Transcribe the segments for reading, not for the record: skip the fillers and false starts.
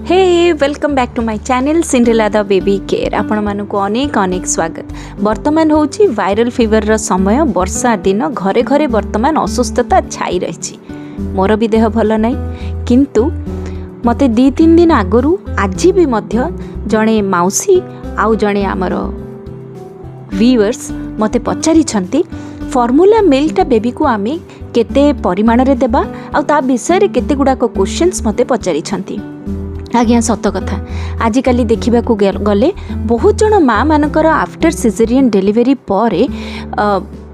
Hey welcome back to my channel Cinderella the baby care. आपण मानक अनेक अनेक स्वागत। वर्तमान होची वायरल फीवर रो समय, वर्षा दिन घरे घरे वर्तमान असुस्थता छाई रही। मोर भी देह भल नहीं, किंतु मते 2-3 दिन आगरू आज भी मध्य जड़े मौसी आउ जड़े आमर व्यूअर्स मते पचारि छंती फॉर्मूला मिल्क बेबी को आमे केते परिमाण रे देबा आ ता विषय रे केते गुडा को क्वेश्चंस मते पचारि छंती। आज्ञा सत कथा आजिकल देखा गले बहुत जन माँ मानकर आफ्टर सिजेरियन डिलीवरी पर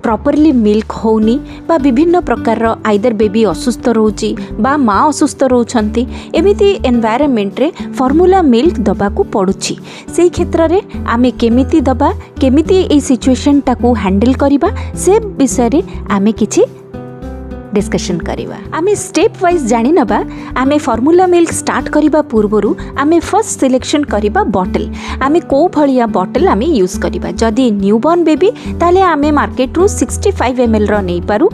प्रॉपरली मिल्क होनी बा विभिन्न प्रकार आइदर बेबी असुस्थ रोची बा माँ असुस्थ रोचंती एमिति एनवायरनमेंट रे फॉर्मूला मिल्क दबा को पड़ुछि। से क्षेत्र रे आमे केमिति दबा केमिति ए सिचुएशन टाकू हैंडल करिबा से विषय रे आमे किछि डिस्कशन करिबा। आमे स्टेप वाइज जानि नबा। आमे फॉर्मूला मिल्क स्टार्ट करिबा पूर्वरु आमे फर्स्ट सिलेक्शन करिबा बॉटल। आमे को भलिया बॉटल आमे यूज करिबा। जदि न्यूबॉर्न बेबी ताले आमे मार्केट रु 65 ml रो नै पारु,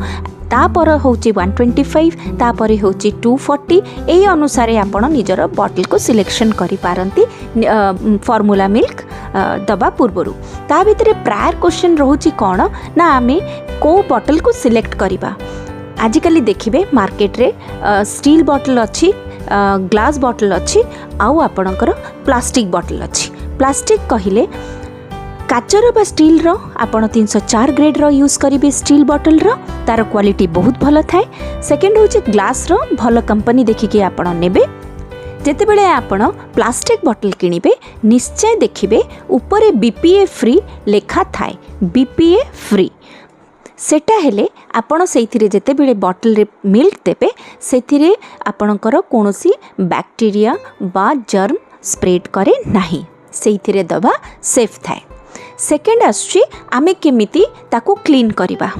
तापर होची 125, तापर होची 240। एई अनुसार आपण निजर बॉटल को सिलेक्शन करि पारंती फॉर्मूला मिल्क दबा पूर्वरु। ता भितरे प्रायर क्वेश्चन रहूची कोन ना आमे को बॉटल को सिलेक्ट करिबा। आजिकली देखिए मार्केट रे स्टील बॉटल अच्छी, ग्लास बॉटल अच्छी, आउ आपणकर प्लास्टिक बॉटल अच्छी। प्लास्टिक कहिले काचर बा स्टील रो आपण 304 ग्रेड रो यूज करिवे। स्टील बॉटल रो तार क्वालिटी बहुत भल थाए। सेकेंड होची ग्लास रो भल कंपनी देखिके आपण नेबे। जेते बेले आपण प्लास्टिक बॉटल किनिबे निश्चय देखिबे ऊपर बीपीए फ्री लेखा थाए। बीपीए फ्री सेटा हेले आपण सेथिरे जेते बेले बॉटल रे मिल्क देबे सेथिरे आपणकर कोनोसी बैक्टीरिया बा जर्म स्प्रेड करे नाही, सेथिरे दबा सेफ थाए। सेकेंड आछि आमे केमिति ताको क्लीन करिबा।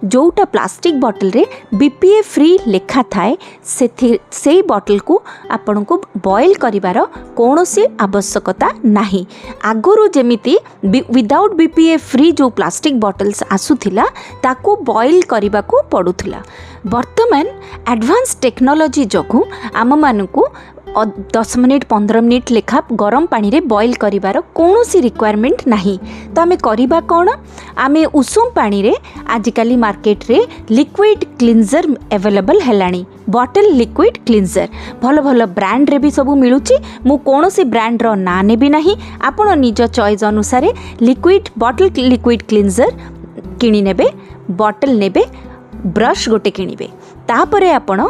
जोटा प्लास्टिक बॉटल रे बीपीए फ्री लेखा थाए से बॉटल को आपण को बॉयल करिवार कौनसी आवश्यकता नाही। आगुरु जेमिति विदाउट बीपीए फ्री जो प्लास्टिक बॉटल्स आसुथिला ताको बॉयल करिबा को पड़ुथिला। वर्तमान एडवांस टेक्नोलॉजी जोगु आम मानकु 10 मिनिट 15 मिनिट लेखा गरम पानी रे बॉयल करिवार कौनसी रिक्वायरमेंट नहीं। तो आमे करिबा कोन, आमे उषुम पानी रे आजिकली मार्केट रे लिक्विड क्लींजर अवेलेबल हेलानी। बॉटल लिक्विड क्लींजर भल भल ब्रांड रे भी सब मिलुची। मु कौनसी ब्रांड रो ना नेबी नाही, आपण निज चॉइस अनुसार लिक्विड बॉटल लिक्विड क्लींजर किनी नेबे, बॉटल नेबे, ब्रश गोटे किनिबे। तापरे आपण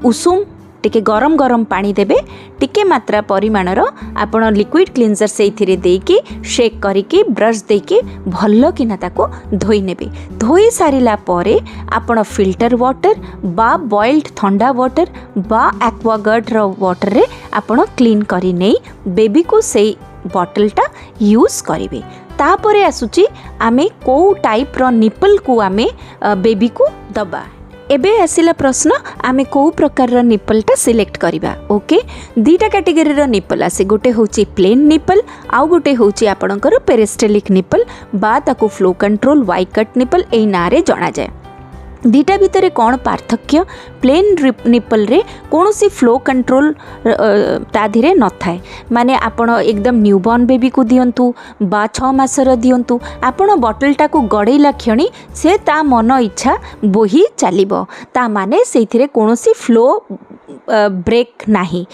उषुम टिके गरम गरम पानी देबे, टिके मात्रा परिमाणर आपण लिक्विड क्लींजर से देकी शेक करिकी ब्रश देकी भल किना ताको धोई नेबे। धोई सारिला परे आपण फिल्टर वाटर बा बॉइल्ड ठंडा वाटर बा एक्वागार्ड रो वाटर रे आपण क्लीन करी नै बेबी को से बॉटलटा यूज करिवे। तापरे आसुची आमे को टाइप रो निपल को आमे बेबी को दबा। एबे आसिला प्रश्न आमे को प्रकार रो निपलटा सिलेक्ट करिबा। ओके, दीटा कैटेगरी रो निपल आसे। गोटे होची प्लेन निपल, आउ गोटे होची आपणकर पेरिस्टेलिक निपल बा ताको flow control Y cut nipple एई नारे जणा जाय। दीटा भितर कौन पार्थक्य? प्लेन निपल रे कौनसी फ्लो कंट्रोल ता धीरे न थाए। माने आपण एकदम न्यूबॉर्न बेबी को दियंतु बा 6 मासर दियंतु, आपण बॉटलटा को गड़ेला क्षणी से ता मन इच्छा बोही चलिबो, ता माने सेथिरे कौनसी फ्लो ब्रेक नाही।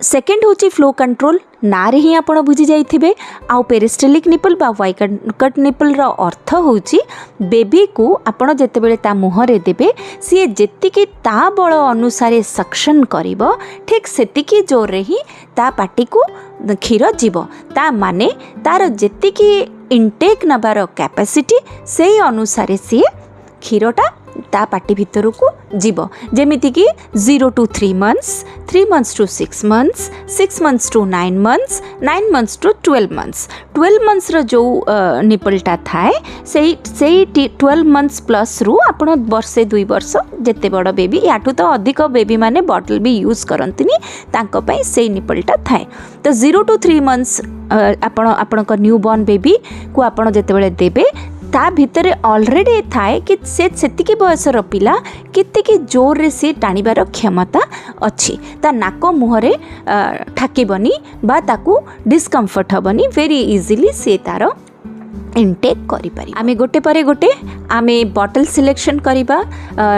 सेकेंड होची फ्लो कंट्रोल ना रे ही आपण बुझी जाइथिबे। आउ पेरिस्टेलिक निपल बा वाई कट निपल रो अर्थ होची बेबी को आपण जेते बेले ता मुहरे देबे सी जेतिकी ता बळ अनुसारे सक्शन करिवो, ठीक सेतिकी जोर रे ही ता पाटी को क्षीर जीवो। ता माने तार जेतिकी इनटेक नबार कैपेसिटी से अनुसारे सी क्षीरटा ता पाटी भितर को जीव। जेमिति कि 0 to 3 months, 3 months to 6 months, 6 months to 9 months, 9 months to 12 months। 12 months रो जो निपलटा थाए से 12 months प्लस रु आपण वर्षे 2 वर्ष जेते बड़ बेबी याठू तो अधिक बेबी माने बॉटल भी यूज करंतिनी तांको पई से निपलटा थाए। तो 0 to 3 months आपण न्यूबॉर्न बेबी को आपण जेते बेले देबे ता भितर ऑलरेडी थाए कि सेतिकी बयसर पिला केतिकी जोर रे से टाणीबार क्षमता अच्छी ता नाक मुहरे ठाकिबनी बा ताकू डिस्कम्फर्ट हेबनी वेरी इजिली से तार इनटेक करिपारि। आमे गोटे परे गोटे आमे बॉटल सिलेक्शन करिबा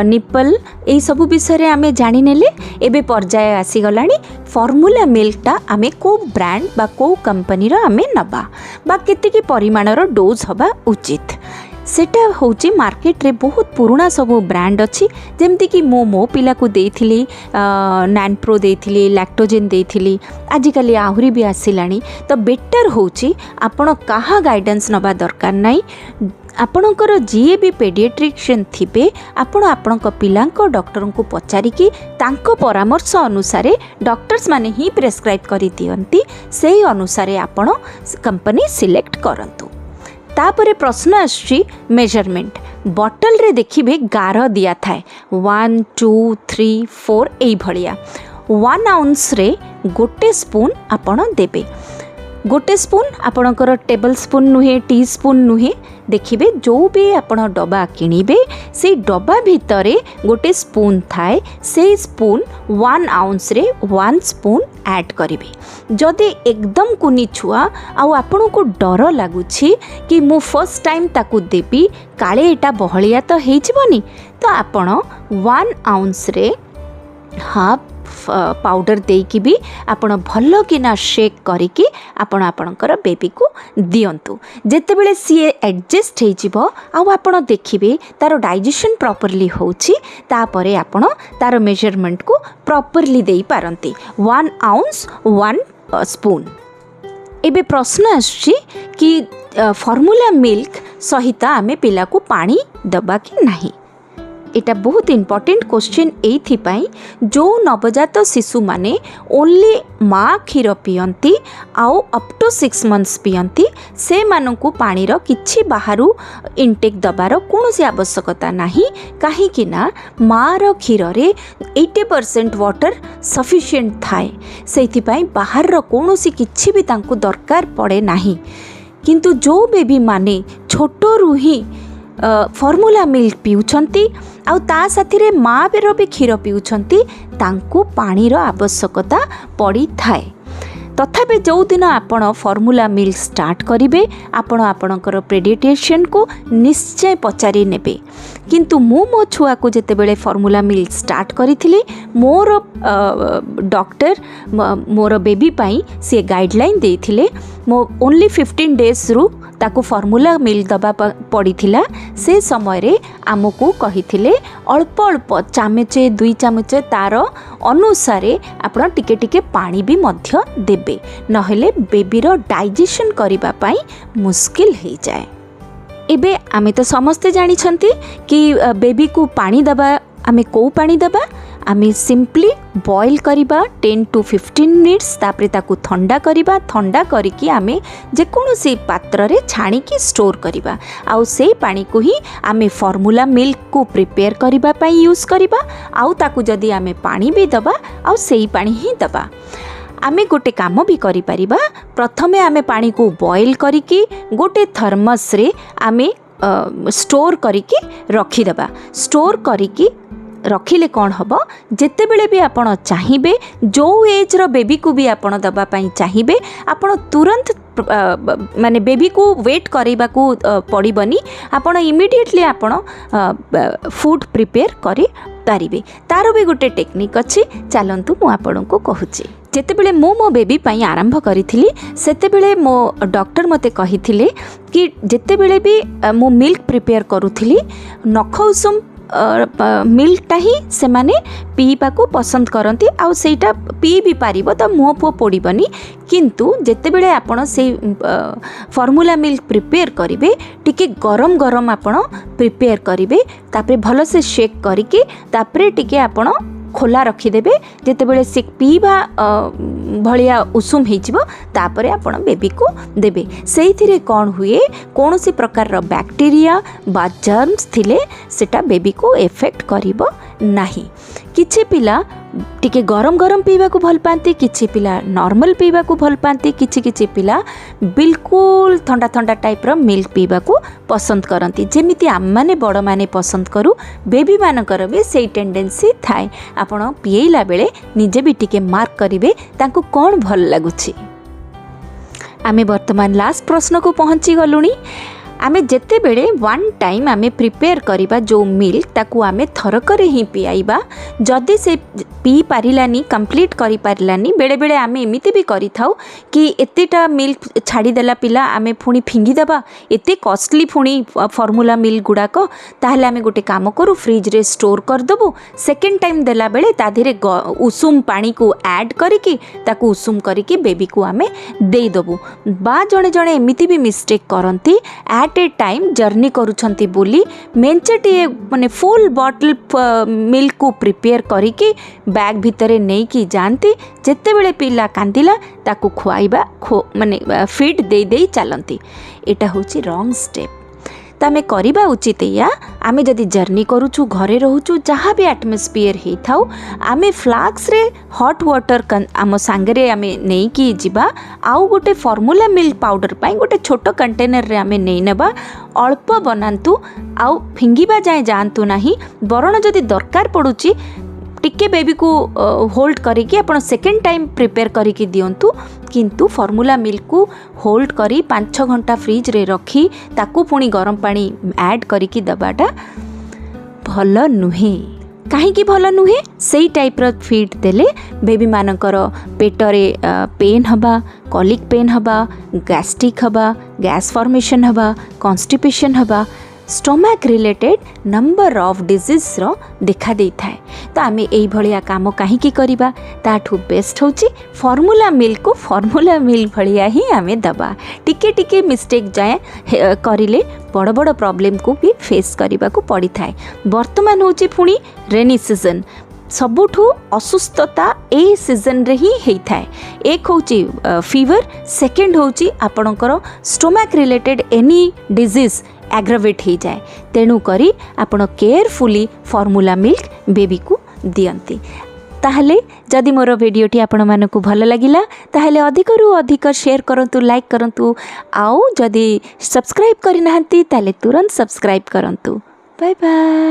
निपल ए सबु विषय आमे जानि नेले। एबे पर्याय आसी गलानी फॉर्मूला मिल्कटा आमे को ब्रांड बा को कंपनी रो आमे नबा बा केतिकी परिमाणर डोज हबा उचित सेटा होची मार्केट रे बहुत पुराना सब ब्रांड अच्छी जमती कि मो पिला को देइथिली नैन प्रो देइथिली लैक्टोजेन देइथिली आजिकली आहुरी भी आसिलानी। तो बेटर होची आपण कहा गाइडेंस नबा दरकार नाही आपणकर जी भी पेडियाट्रिशियन थिबे आपण आपणक पिलांक डॉक्टर को पचारिकी तांको परामर्श अनुसार डॉक्टर्स माने ही प्रेस्क्राइब करि दियंती सेही अनुसार आपण कंपनी सिलेक्ट करंतु। तापरे प्रश्न आछि मेजरमेंट बॉटल रे देखिबे गार दिया थाए 1 2 3 4 एई भलिया 1 आउंस रे गोटे स्पून आपण देबे। गोटे स्पून आपणकर टेबल स्पून नुहे टी स्पून नुहे देखिबे जो भी आपण डब्बा किनिबे से डब्बा भितरे गोटे स्पून थाए से स्पून 1 आउंस रे 1 स्पून ऐड करिबे। जदि एकदम कुनी छुआ आ आपण को डर लागुछि कि मु फर्स्ट टाइम ताकू देबी काले एटा बहलिया तो हेइ जिवनी तो आपण 1 आउंस रे हाफ पाउडर देकी भी आपण भल किना शेक करिकी आपण आपणकर बेबी को दियंतु। जेते बेले सी एडजस्ट हे जिवो आ आपण देखिबे तार डाइजेशन प्रॉपर्ली होछि तापरे आपण तार मेजरमेंट को प्रॉपर्ली देई पारंती 1 आउंस 1 स्पून। एबे प्रश्न आछि कि फॉर्मूला मिल्क सहित आमे पिला को पानी दबा कि नाही। एटा बहुत इम्पोर्टेंट क्वेश्चन एइथिपाई जो नवजात शिशु माने ओनली माँ क्षीर पियंती आउ अप टू 6 मंथ्स पियंती से मानकु पानीर किछि बाहरु इनटेक दबार कोनोसी आवश्यकता नाही काहेकि ना माँर क्षीर रे 80% वाटर सफिशिएंट थाए सेइथिपाई बाहर कोनोसी किछि भी तांकु दरकार पड़े नाही। किंतु जो बेबी माने छोटो ही फॉर्मूला मिल्क पिउछंती आउ ता साथी रे माँ बेर भी क्षीर पिउछंती तांकु पानीर आवश्यकता पड़ी थाए। तथापि जो दिन आपण फॉर्मूला मिल्क स्टार्ट करिवे आपण आपणकर पेडियाट्रिशियन को निश्चय पचारि नेबे। किंतु मो छुआ को जेते बेले फॉर्मूला मिल्क स्टार्ट करिथिली मोर डॉक्टर मोर बेबी पाई से गाइडलाइन देथिले मो ओनली 15 डेज रु ताकू फॉर्मूला मिल्क दबा पड़ी थिला से समय रे आमको कहिथिले अल्प अल्प चामचे 2 चामचे तार अनुसार आपण टिके टिके पानी भी मध्य देबे नहेले बेबीर डाइजेशन करिबा पाई मुश्किल हो जाए। एबे आमे तो समस्ते जानी छंती कि बेबी को पानी दबा आमे को पानी दबा आमे सिंपली बॉईल करिबा 10 to 15 मिनिट्स तापरे ताकू ठंडा करिबा ठंडा करिकी आमे जे कोनोसी पात्र रे छाणी की स्टोर करिबा आउ सेही पानी को ही आमे फॉर्मूला मिल्क को प्रिपेयर करिबा पई यूज करिबा आउ ताकू जदी आमे पानी भी दबा आउ सेही पानी ही दबा। आमे गोटे काम भी करि परिबा प्रथमे आमे पानी को बॉईल करिकी गोटे थर्मस रे आमे स्टोर करिकी रखिदबा। स्टोर करिकी रखिले कौन हम जिते बेले भी आपण चाहिए जो एज रो बेबी को भी आपण दबा पाई चाहिए आपण तुरंत माने बेबी को वेट करबा को पड़बनी आपण इमिडिएटली आपण फूड प्रिपेयर करि पारिबे। तार भी गोटे टेक्निक अच्छी चलतु मु आपण को कहूची। जेते बेले मो बेबी पाई आरंभ करिथिली सेते बेले मो डॉक्टर मते कहिथिले कि जेते बेले भी मु मिल्क प्रिपेयर करूथिली नख उषुम मिल्कटा ही से माने पीवा को पसंद करती आउ सेटा पी भी पारिबो तो मुँह पुआ पोड़बनी। किंतु जेते बेले आपण से फॉर्मूला मिल्क प्रिपेयर करिवे टिके गरम गरम आपण प्रिपेयर करिवे तापरे भल से शेक करिके तापरे टिके आपण खोला रखिदेबे। जेते बेले से पीवा भलिया उषुम होपर आपण बेबी को देबे। से कौन हुए कौन सी प्रकार बैक्टीरिया बा जर्म्स थिले सेटा बेबी को एफेक्ट करिबो नाही। किछि पिला टिके गरम गरम पीवा को भल पाती, किछि पिला नॉर्मल पीवा को भल पाती, किछि पिला बिल्कुल ठंडा ठंडा टाइप रो मिल्क पीवा को पसंद करती। जेमिति आम माने बड़ माने पसंद करू बेबी मानकर भी सेई टेंडेंसी थाए। आपण पिएला बेले निजे भी टिके मार्क करिवे तांको कोन भल लागुछि। आमे वर्तमान लास्ट प्रश्न को पहुँची गलुनी। आमे जेते बेले वन टाइम आमे प्रिपेयर करिबा जो मिल्क ताकू आमे थरकरे ही पियाइबा। जदि से पी पारिलानी कंप्लीट करि पारिलानी बेले बेले आमे एमिति भी करि थाउ कि एतेटा मिल्क छाड़ी देला पिला आमे फुणी फिंगी देबा एते कॉस्टली फुणी फॉर्मूला मिल्क गुडाक। ताहले आमे गोटे काम करू फ्रिज रे स्टोर कर दबु। सेकेंड टाइम देला बेले ता धीरे उषुम पानी को ऐड करिकि ताकू उषुम करिकि बेबी को आमे देई दबु। बा जणे जणे एमिति भी मिस्टेक करंती एट ए टाइम जर्नी करुछंती बोली मेंचेटी माने फुल बॉटल मिल्क को प्रिपेयर करिकि बैग भितरे नहीं कि जानती। जेते बेले पिला कांदिला ताकू खुआइबा माने फीड दे दे चलती। एटा होची रॉन्ग स्टेप। तो आमे करिबा उचित या आमे जदि जर्नी करूछु घरे रहूछु जहाँ भी एटमोस्फियर हे थाउ आमे फ्लास्क रे हॉट वाटर आम सांगरे आमे नहीं कि जिबा। आउ गोटे फॉर्मूला मिल्क पाउडर पाई गोटे छोटो कंटेनर रे आमे नहीं नबा। अल्प बनांतु आउ फिंगिबा जाए जानतु नाही। बरण जदि दरकार पड़ुची टिके बेबी को होल्ड करिकि आपण सेकेंड टाइम प्रिपेयर करिकि दियंतु। किंतु फॉर्मूला मिल्क को होल्ड करी 5-6 घंटा फ्रिज रे रखी ताकू पुणी गरम पानी ऐड करिकि दबाटा भल नुहे। कहीं भल नुहे सेई टाइप रो फीड देले बेबी मानकर पेटरे पेन हबा, कॉलिक पेन हबा, गैस्ट्रिक हबा, गैस फॉर्मेशन हबा, कॉन्स्टिपेशन हबा, stomach related number of disease रो देखा दे थाए। तो आमे एई भलिया काम काहे की करिबा ताठू बेस्ट होची फॉर्मूला मिल्क को फॉर्मूला मिल्क भलिया ही आमे दबा। टिके टिके मिस्टेक जाए करिले बड़ बड़ प्रॉब्लम को भी फेस करिबा को पड़ी थाए। वर्तमान होची पुणी रेनी सीजन सबुठू असुस्थता ए सीजन रे ही हेई थाए। एक होची फीवर, सेकेंड होची आपणकर stomach related any disease aggravate हो जाए। तेणु करी आपण केयरफुली फॉर्मूला मिल्क बेबी को दियंती। ताहले जदि मोर वीडियोटी आपण मानकु भल लागिला ताहले अधिकरु अधिक शेयर करंतु, लाइक करंतु। आउ जदि सब्सक्राइब करि नाहंती ताहले तुरंत सब्सक्राइब करंतु। Bye bye.